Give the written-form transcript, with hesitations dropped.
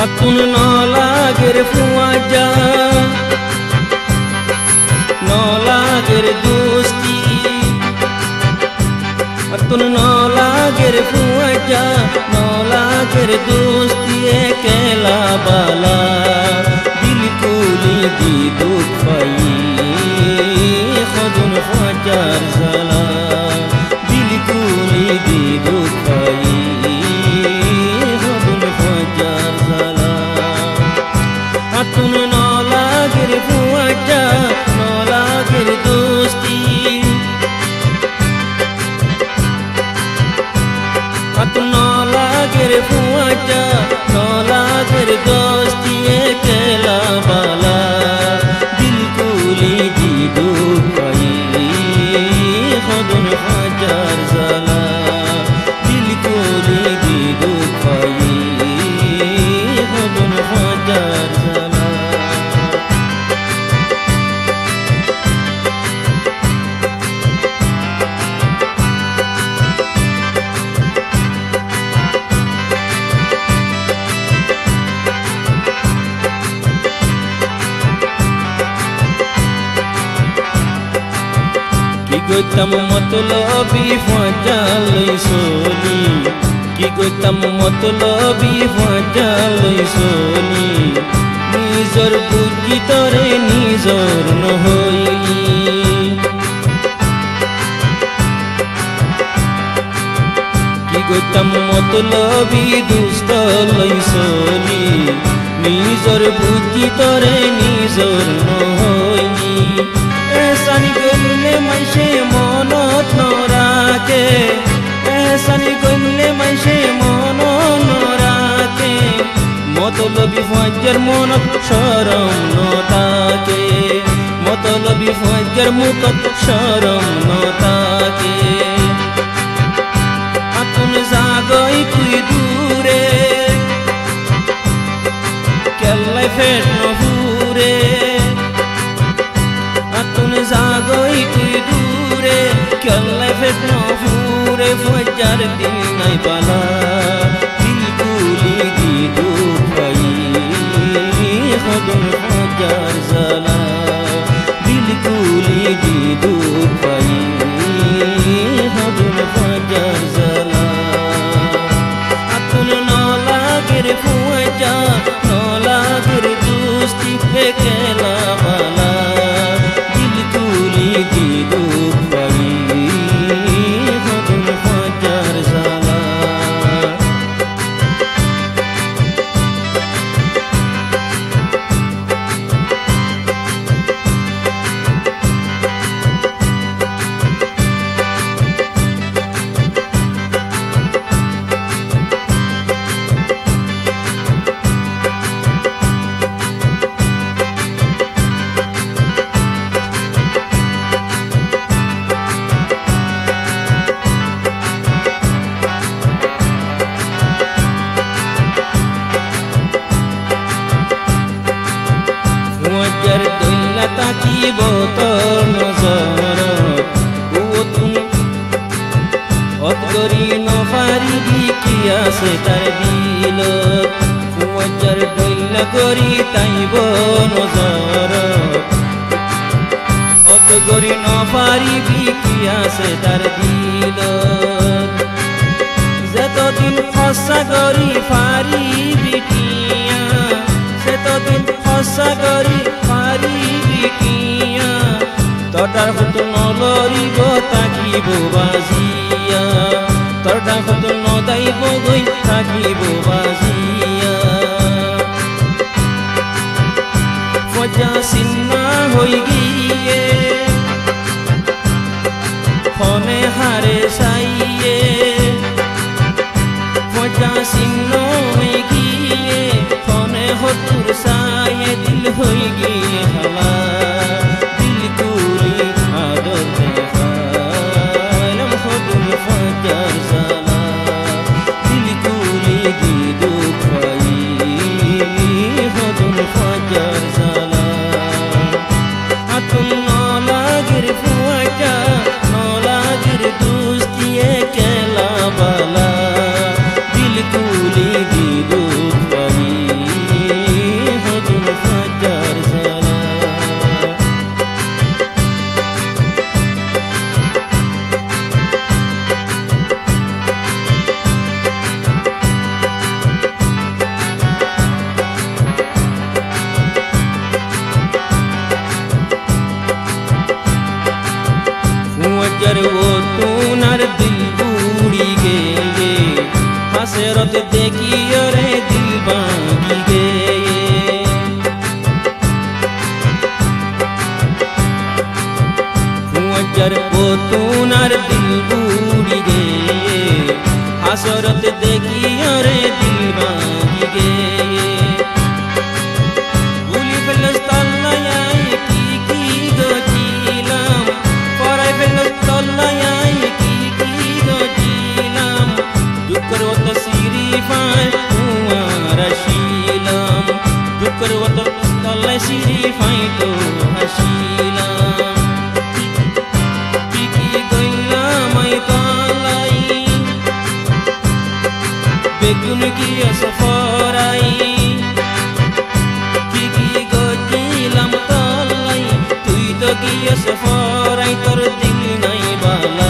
Atun nola ger fuaja, nola ger dosti. Atun nola ger fuaja, nola ger dosti ekela bala. Dil kuli di duk fai, khadun fajar zala. Dil kuli di duk fai. Atun nola ger fuaja, nola ger dosti. Atun nola ger fuaja, nola ger dosti ekela bala. Dil kuli di dukai, khadun fajar zala. Dil kuli di dukai, khadun fajar zala. Goitam matlabi fajalai soli, ki goitam matlabi fajalai soli. Nizor buji tore nizor nohoi, ki goitam matlabi dustalai soli. Nizor buji tore nizor nohoi. Esani golle maishe monot norake, esani golle maishe monot norake. Matlabi fajar monot sharam notake, matlabi fajar mutat sharam notake. Atun zagoi tui dure, kellai fet no hure. Atun zagoi tui dure, kellai fet no hure. Fajar din nai bala, dil kuli di dukai, khadun fajar zala. Dil kuli di dukai, khadun fajar zala. Atun nola ger fuaja, nola ger dosti ekela bala. Di dukai, khadun fajar zala. Wajar doila taki botor nazarat, utun otgori no faridi kiya se tar dilot. Wajar doila gori taibo nazarat, otgori no faridi kiya se tar dilot. Zeto din khosa gori faridi kiya, zeto din khosa gori faridi kiya. Todar hutu nolori go takibo bazia, todar hutu no daibo goi takibo bazia. Faja sinna hoi giye, phone hare saiye. Faja sinno hoi giye, phone hotur saiye. Dil hoi giye hala, dil kuli ador dekha, lam khadun fajar zala. Dil kuli di dukai, khadun fajar zala. Atun nola ger fuaja, nola ger dosti ekela bala. Dil kuli di Hasrat দেখিও রে দিল ভাঙি গে ফুয়াজ্জার পতুনার দিল বুড়ি গে হাসরত দেখিও রে দিল ভাঙি গে ভুলি ফেলস তল্লায় কি কি গছিলাম পরাই ফেলস তল্লায় কি কি গছিলাম দুঃখের অত সিঁড়ি ফাই তোমার আসিলাম দুঃখের অত তল্লায় সিঁড়ি ফাই তো হাসিলাম কি কি গইলাম আই তল্লাই বেগুন কি সফরাই কি কি গছিলাম তল্লাই তুই তো কি সফরাই তোর দিল নাই বালা